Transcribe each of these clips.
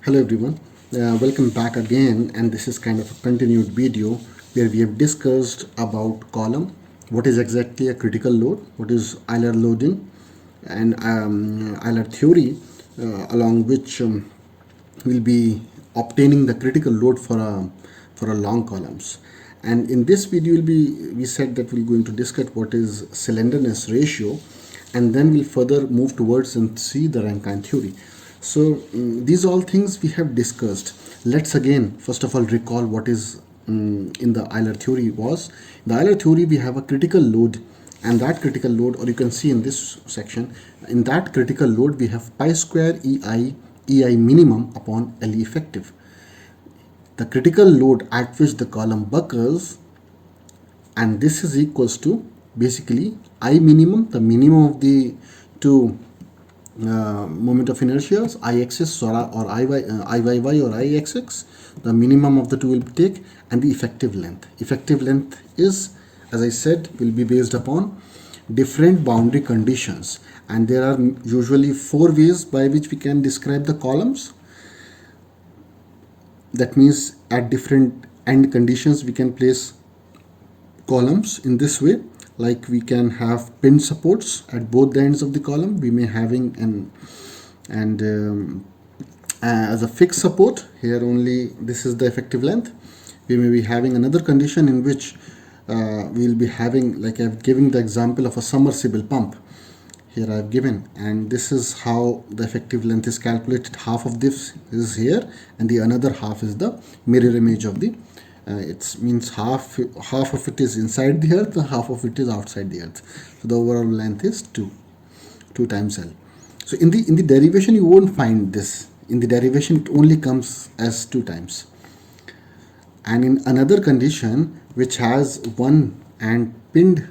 Hello everyone, welcome back again, and this is kind of a continued video where we have discussed about column, what is exactly a critical load, what is Euler loading, and Euler theory, along which we'll be obtaining the critical load for a long columns. And in this video we said that we're going to discuss what is slenderness ratio, and then we'll further move towards and see the Rankine theory. So these all things we have discussed. Let's again first of all recall what is in the Euler theory was. In the Euler theory we have a critical load, and that critical load, or you can see in this section, in that critical load we have pi square ei minimum upon L effective. The critical load at which the column buckles, and this is equals to basically I minimum, the minimum of the two moment of inertia, ixs or iyy or ixx, the minimum of the two will take, and the effective length. Effective length is, as I said, will be based upon different boundary conditions, and there are usually four ways by which we can describe the columns. That means at different end conditions we can place columns in this way. Like we can have pinned supports at both the ends of the column. We may having as a fixed support here only, this is the effective length. We may be having another condition in which we'll be having, like I've given the example of a submersible pump here I've given, and this is how the effective length is calculated. Half of this is here and the another half is the mirror image of the it means half of it is inside the earth and half of it is outside the earth. So the overall length is 2 times L. So in the derivation you won't find this. In the derivation it only comes as 2 times. And in another condition which has one end pinned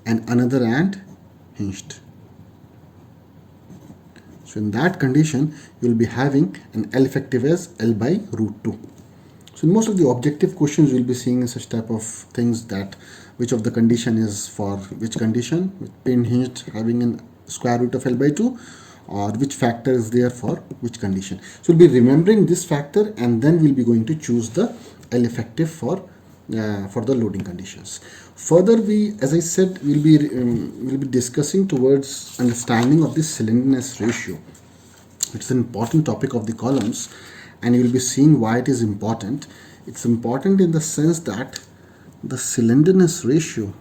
and another end hinged, so in that condition you will be having an L effective as L by root 2. So in most of the objective questions we'll be seeing such type of things, that which of the condition is for which condition, with pin hinged having a square root of L by 2, or which factor is there for which condition. So we'll be remembering this factor, and then we'll be going to choose the L effective for the loading conditions. Further, we, as I said, we'll be discussing towards understanding of the slenderness ratio. It's an important topic of the columns, and you will be seeing why it is important. It's important in the sense that the slenderness ratio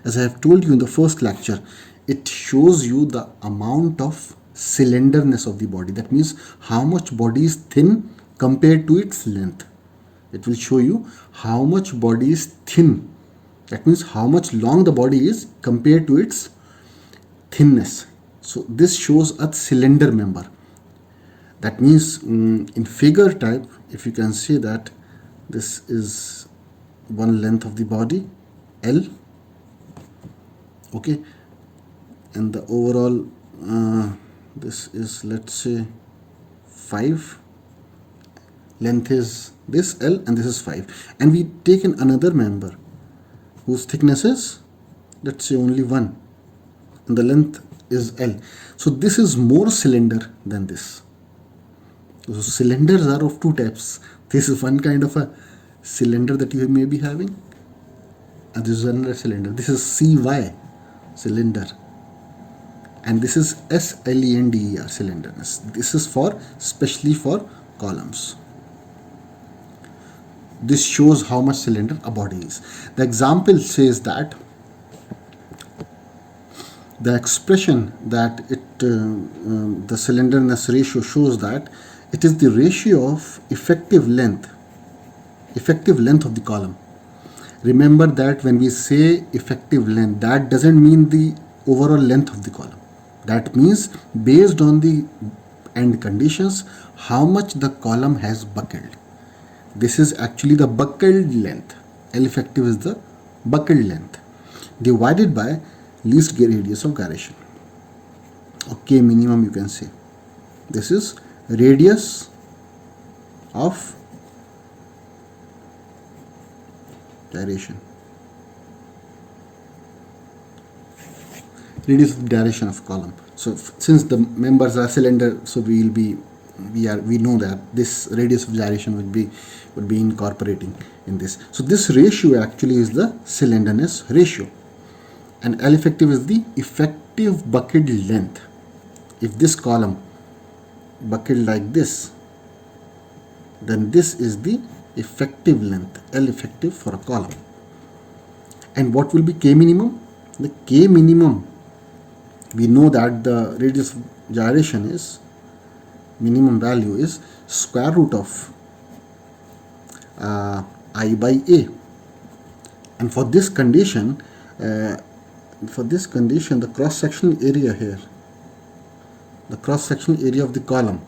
as I have told you in the first lecture, it shows you the amount of slenderness of the body. That means how much body is thin compared to its length. It will show you how much body is thin. That means how much long the body is compared to its thinness. So this shows a cylinder member. That means in figure type, if you can see that this is one length of the body, L, okay, and the overall this is, let's say, 5, length is this L and this is 5, and we take another member whose thickness is, let's say, only 1, and the length is L. So this is more cylinder than this. So cylinders are of two types. This is one kind of a cylinder that you may be having, and this is another cylinder. This is CY cylinder, and this is SLENDER cylinderness. This is for specially for columns. This shows how much cylinder a body is. The example says that the expression that the slenderness ratio shows that it is the ratio of effective length of the column. Remember that when we say effective length, that doesn't mean the overall length of the column. That means based on the end conditions, how much the column has buckled. This is actually the buckled length. L effective is the buckled length divided by least radius of gyration, or K minimum you can say. This is radius of gyration. radius of gyration of column. So since the members are cylinder, so we know that this radius of gyration would be incorporating in this. So this ratio actually is the slenderness ratio, and L effective is the effective buckled length. If this column buckled like this, then this is the effective length, L effective for a column. And what will be K minimum? The K minimum, we know that the radius of gyration is, minimum value is square root of I by A. And for this condition, the cross-sectional area here, the cross-sectional area of the column,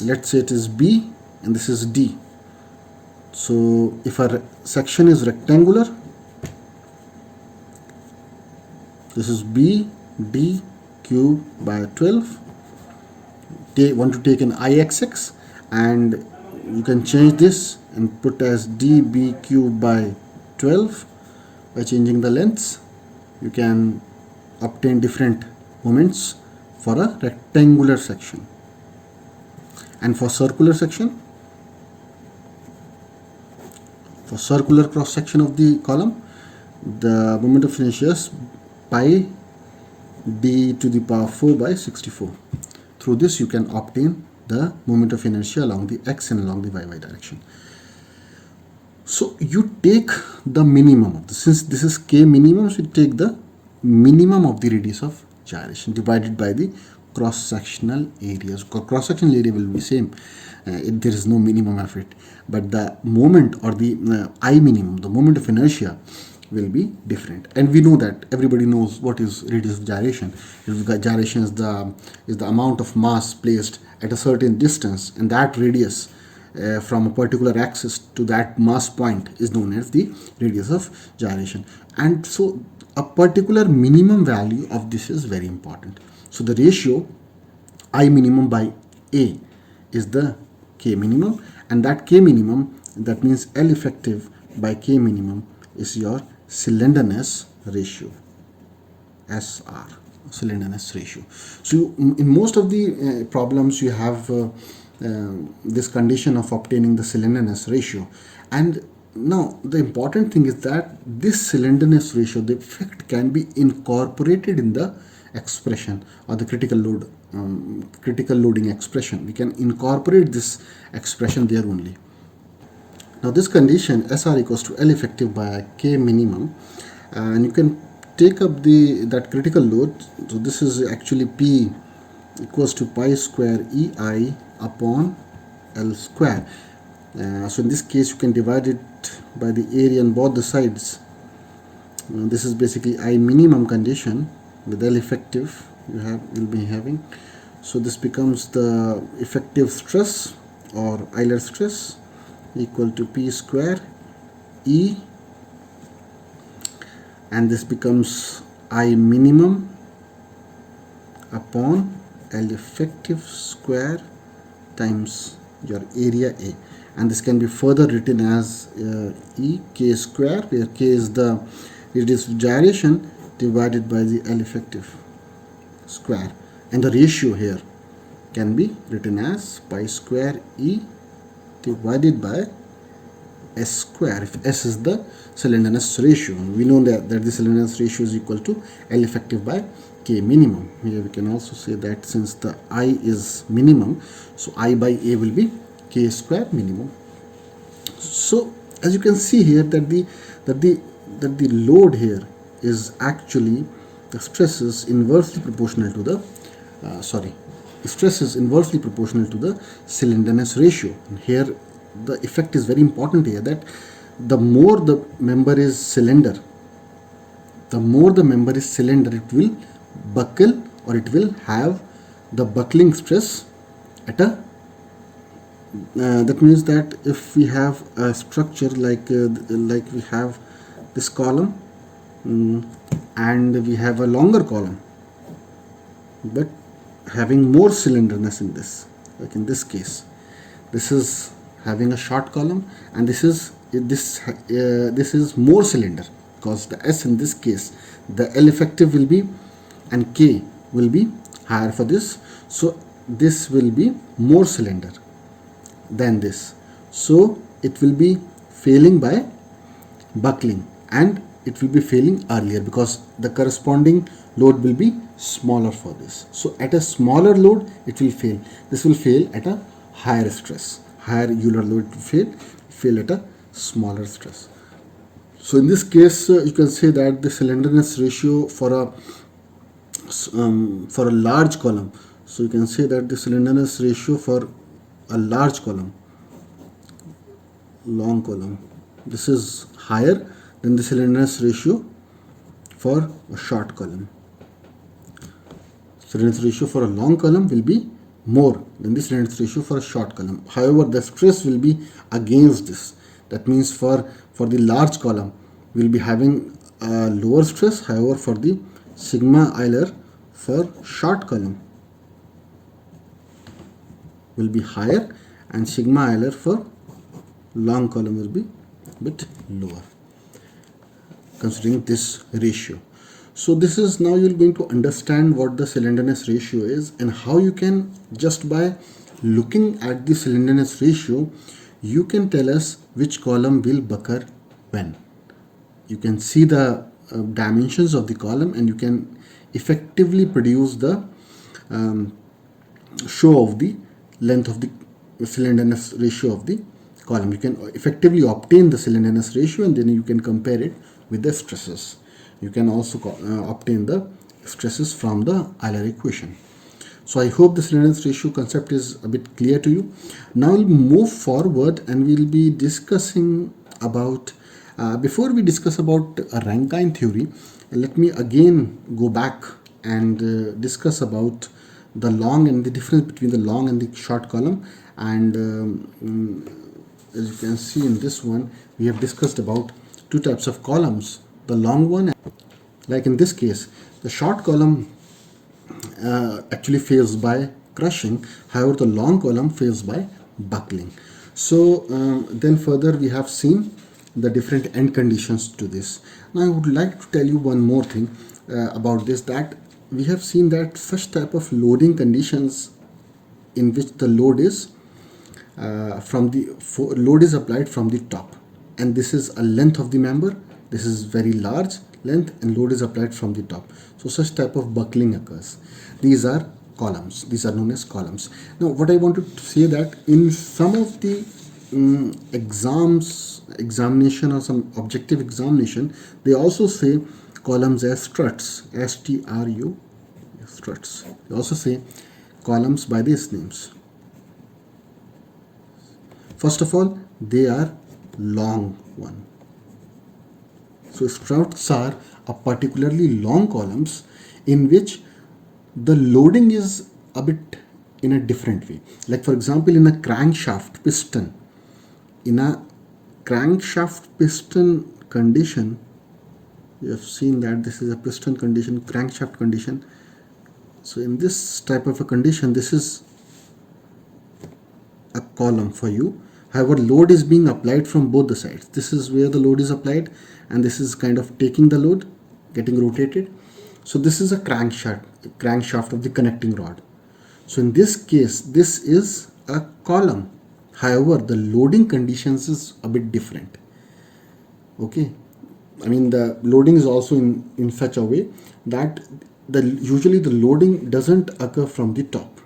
let's say it is B and this is D. So if our section is rectangular, this is B D cube by 12. Want to take an IXX, and you can change this and put as DB cube by 12. By changing the lengths, you can obtain different moments for a rectangular section. And for circular section, for circular cross section of the column, the moment of inertia is pi d to the power 4 by 64. Through this you can obtain the moment of inertia along the x and along the y direction. So you take the minimum of this. Since this is K minimum, so you take the minimum of the radius of gyration divided by the cross-sectional areas. Cross-sectional area will be same. There is no minimum of it, but the moment or the I minimum, the moment of inertia, will be different. And we know that everybody knows what is radius of gyration. Gyration is the amount of mass placed at a certain distance, and that radius from a particular axis to that mass point is known as the radius of gyration. And so a particular minimum value of this is very important. So the ratio I minimum by A is the K minimum, and that K minimum, that means L effective by K minimum, is your slenderness ratio, SR, slenderness ratio. So in most of the problems you have this condition of obtaining the slenderness ratio. And now the important thing is that this slenderness ratio, the effect can be incorporated in the expression or the critical loading expression. We can incorporate this expression there only. Now this condition SR equals to L effective by K minimum, and you can take up that critical load. So this is actually P equals to pi square EI upon L square. So in this case you can divide it by the area on both the sides. This is basically I minimum condition with L effective will be having. So this becomes the effective stress or Euler stress equal to P square E, and this becomes I minimum upon L effective square times your area A, and this can be further written as E K square, where K is the radius of gyration divided by the L effective square, and the ratio here can be written as pi square E divided by S square, if S is the slenderness ratio. We know that the slenderness ratio is equal to L effective by K minimum. Here we can also say that since the I is minimum, so I by A will be K square minimum. So as you can see here that the load here is actually, the stress is inversely proportional to the stress is inversely proportional to the slenderness ratio. And here the effect is very important here, that the more the member is cylinder, it will buckle, or it will have the buckling stress at a that means that if we have a structure like we have this column and we have a longer column but having more cylinderness in this, like in this case, this is having a short column and this is more cylinder. because the S in this case, the L effective will be and K will be higher for this. So this will be more slender than this. So it will be failing by buckling, and it will be failing earlier because the corresponding load will be smaller for this. So at a smaller load it will fail. This will fail at a higher stress. Higher Euler load will fail at a smaller stress. So in this case, you can say that the slenderness ratio for a large column. So you can say that the slenderness ratio for a large column, long column, this is higher than the slenderness ratio for a short column. Slenderness ratio for a long column will be more than the slenderness ratio for a short column. However, the stress will be against this. That means for the large column, we will be having a lower stress. However, for the sigma Euler for short column will be higher, and sigma Euler for long column will be a bit lower, considering this ratio. So this is, now you're going to understand what the slenderness ratio is and how you can, just by looking at the slenderness ratio, you can tell us which column will buckle when. You can see the dimensions of the column, and you can effectively produce the show of the length of the slenderness ratio of the column. You can effectively obtain the slenderness ratio, and then you can compare it with the stresses. You can also obtain the stresses from the Euler equation. So I hope the slenderness ratio concept is a bit clear to you. Now we'll move forward and we'll be discussing about, before we discuss about Rankine theory, let me again go back and discuss about the long and the difference between the long and the short column. And as you can see in this one, we have discussed about two types of columns, the long one, like in this case, the short column actually fails by crushing. However, the long column fails by buckling. So then further we have seen the different end conditions to this. Now I would like to tell you one more thing about this, that we have seen that such type of loading conditions in which the load is load is applied from the top, and this is a length of the member. This is very large length, and load is applied from the top. So such type of buckling occurs. These are columns. These are known as columns. Now what I wanted to say, that in some of the examination or some objective examination, they also say columns as struts, S-T-R-U, struts. They also say columns by these names. First of all, they are long one. So struts are a particularly long columns in which the loading is a bit in a different way. Like for example, in a crankshaft piston, condition, you have seen that this is a piston condition, crankshaft condition. So in this type of a condition, this is a column for you. However, load is being applied from both the sides. This is where the load is applied, and this is kind of taking the load, getting rotated. So this is a crankshaft of the connecting rod. So in this case, this is a column. However, the loading conditions is a bit different. Okay, I mean the loading is also in such a way that usually the loading doesn't occur from the top.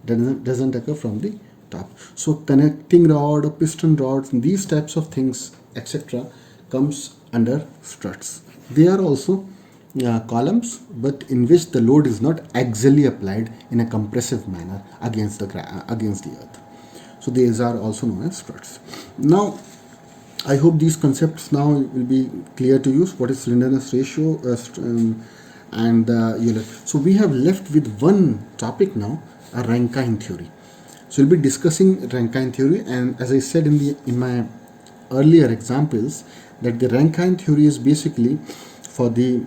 Doesn't occur from the top. So connecting rod, piston rods, these types of things, etc., comes under struts. They are also columns, but in which the load is not axially applied in a compressive manner against the earth. So these are also known as struts. Now I hope these concepts now will be clear to you. What is slenderness ratio and Euler. So we have left with one topic now, a Rankine theory. So we'll be discussing Rankine theory, and as I said in my earlier examples, that the Rankine theory is basically for the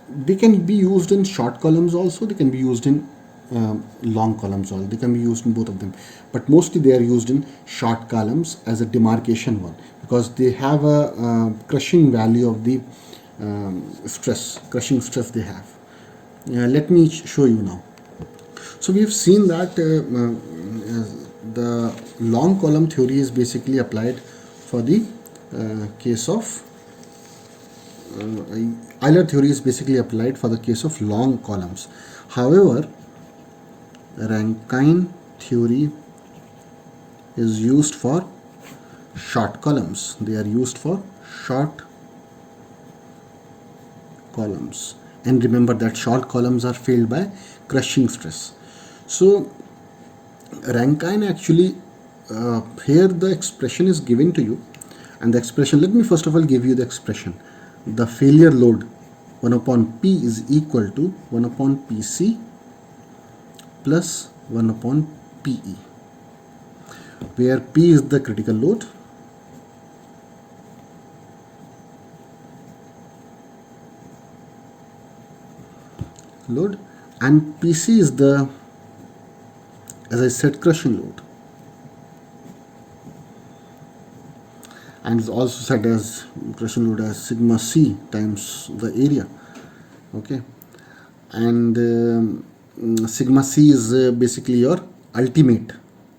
they can be used in short columns also, they can be used in long columns all. They can be used in both of them, but mostly they are used in short columns as a demarcation one, because they have a crushing value of the crushing stress they have. Let me show you now. So we have seen that the long column theory is basically applied for the case of Euler theory is basically applied for the case of long columns. However, Rankine theory is used for short columns. They are used for short columns. And remember that short columns are filled by crushing stress. So Rankine actually, here the expression is given to you, and the expression, let me first of all give you the expression. The failure load 1 upon P is equal to 1 upon PC plus 1 upon PE, where P is the critical load, and PC is the, as I said, crushing load, and is also said as crushing load as sigma C times the area. Okay, and sigma C is basically your ultimate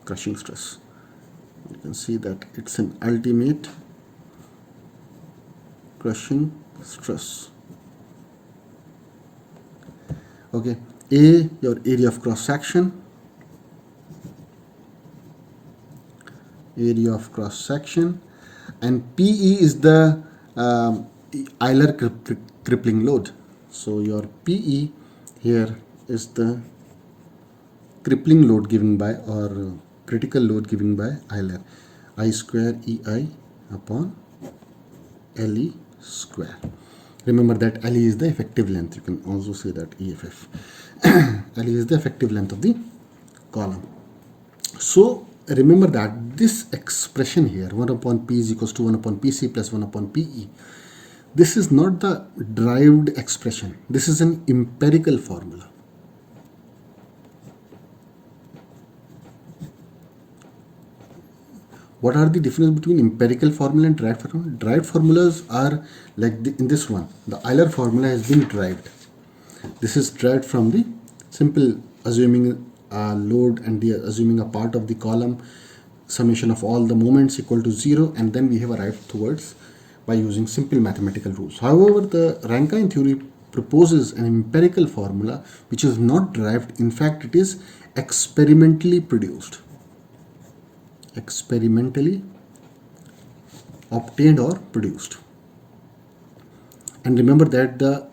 crushing stress. You can see that it's an ultimate crushing stress. Okay, A, your area of cross section, and PE is the Euler crippling load. So your PE here is the crippling load given by, or critical load given by Euler, I square EI upon LE square. Remember that LE is the effective length. You can also say that EFF. LE is the effective length of the column. So remember that this expression here, 1 upon P is equals to 1 upon PC plus 1 upon PE, this is not the derived expression. This is an empirical formula. What are the difference between empirical formula and derived formula? Derived formulas are like in this one. The Euler formula has been derived. This is derived from the simple assuming a load and assuming a part of the column, summation of all the moments equal to 0, and then we have arrived towards by using simple mathematical rules. However, the Rankine theory proposes an empirical formula which is not derived. In fact, it is experimentally produced, experimentally obtained or produced. And remember that the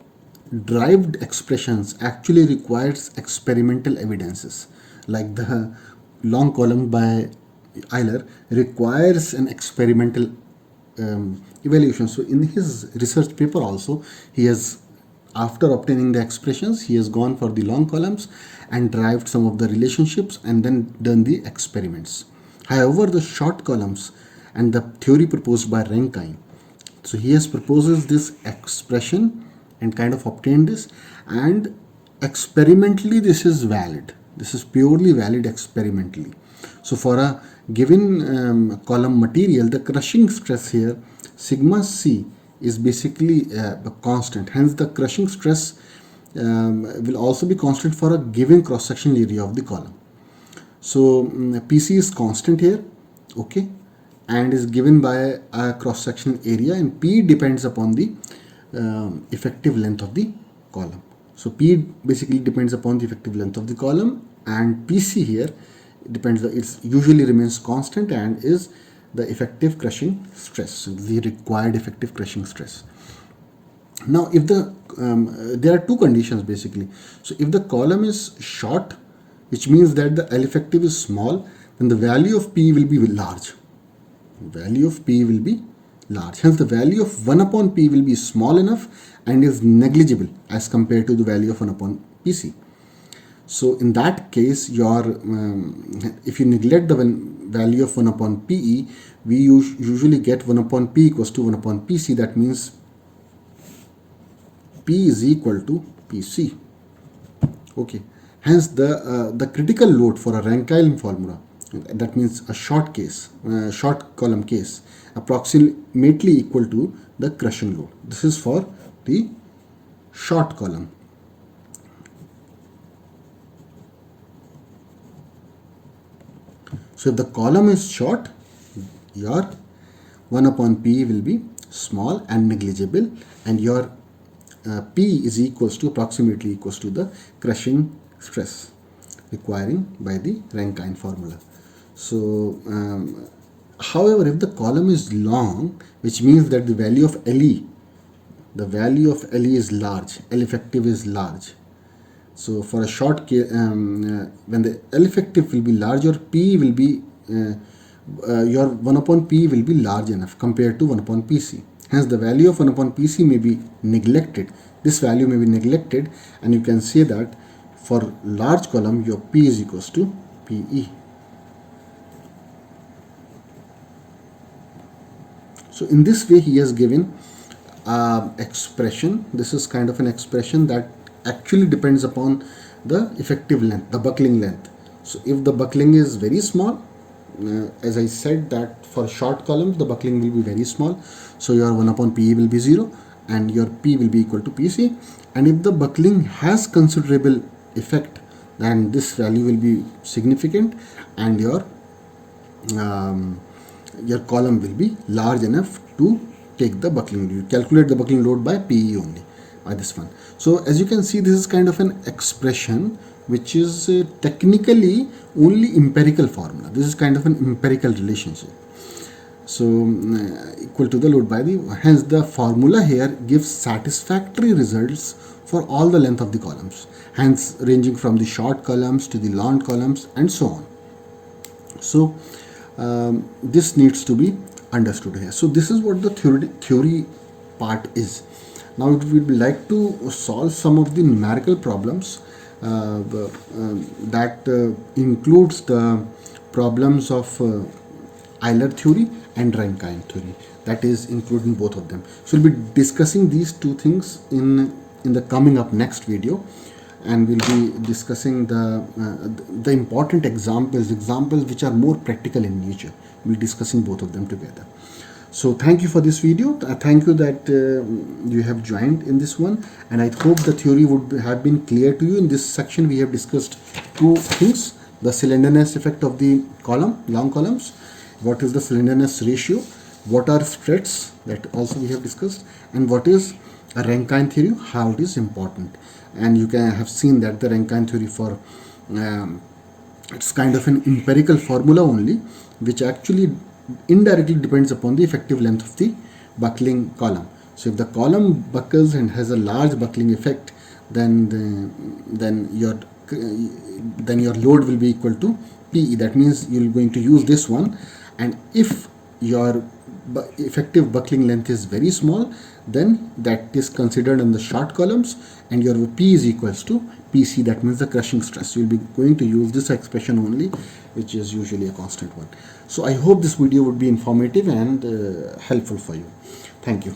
derived expressions actually requires experimental evidences, like the long column by Euler requires an experimental evaluation. So in his research paper also, he has, after obtaining the expressions, he has gone for the long columns and derived some of the relationships and then done the experiments. However, the short columns and the theory proposed by Rankine, so he has proposes this expression and kind of obtained this, and experimentally this is valid. This is purely valid experimentally. So for a given column material, the crushing stress here, sigma C, is basically a constant. Hence the crushing stress will also be constant for a given cross-sectional area of the column. So PC is constant here, okay, and is given by a cross-sectional area, and P depends upon the effective length of the column. So P basically depends upon the effective length of the column, and PC here depends, it usually remains constant and is the effective crushing stress, the required effective crushing stress. Now if the there are two conditions basically. So if the column is short, which means that the L effective is small, then the value of P will be large. Value of P will be large. Hence the value of 1 upon P will be small enough and is negligible as compared to the value of 1 upon PC. So in that case, your if you neglect the value of 1 upon PE, we usually get 1 upon P equals to 1 upon PC. That means P is equal to PC. Okay. Hence, the critical load for a Rankine formula, that means a short column case, approximately equal to the crushing load. This is for the short column. So if the column is short, your 1 upon P will be small and negligible, and your P is approximately equals to the crushing stress requiring by the Rankine formula. So however, if the column is long, which means that the value of LE is large, L effective is large. So for a short case, when the L effective will be large, your P will be your 1 upon P will be large enough compared to 1 upon PC. Hence, the value of 1 upon PC may be neglected. This value may be neglected, and you can say that for large column, your P is equals to PE. So in this way, he has given expression. This is kind of an expression that actually depends upon the effective length, the buckling length. So if the buckling is very small, as I said that for short columns, the buckling will be very small. So your 1 upon PE will be 0 and your P will be equal to PC. And if the buckling has considerable effect, then this value will be significant, and your column will be large enough to take the buckling. You calculate the buckling load by PE only, by this one. So as you can see, this is kind of an expression which is technically only empirical formula. This is kind of an empirical relationship. So equal to the load by the, hence the formula here gives satisfactory results for all the length of the columns, hence ranging from the short columns to the long columns and so on. So this needs to be understood here. So this is what the theory part is. Now we would like to solve some of the numerical problems that includes the problems of Euler theory and Rankine theory, that is including both of them. So we'll be discussing these two things in the coming up next video, and we'll be discussing the important examples which are more practical in nature. We'll be discussing both of them together. So thank you for this video. Thank you that you have joined in this one, and I hope the theory would have been clear to you. In this section we have discussed two things: the slenderness effect of the long columns, what is the slenderness ratio, what are threads, that also we have discussed, and what is a Rankine theory, how it is important. And you can have seen that the Rankine theory for it's kind of an empirical formula only, which actually indirectly depends upon the effective length of the buckling column. So if the column buckles and has a large buckling effect, then your load will be equal to PE. That means you're going to use this one, and if your effective buckling length is very small, then that is considered in the short columns, and your P is equals to PC, that means the crushing stress. You'll be going to use this expression only, which is usually a constant one. So I hope this video would be informative and helpful for you. Thank you.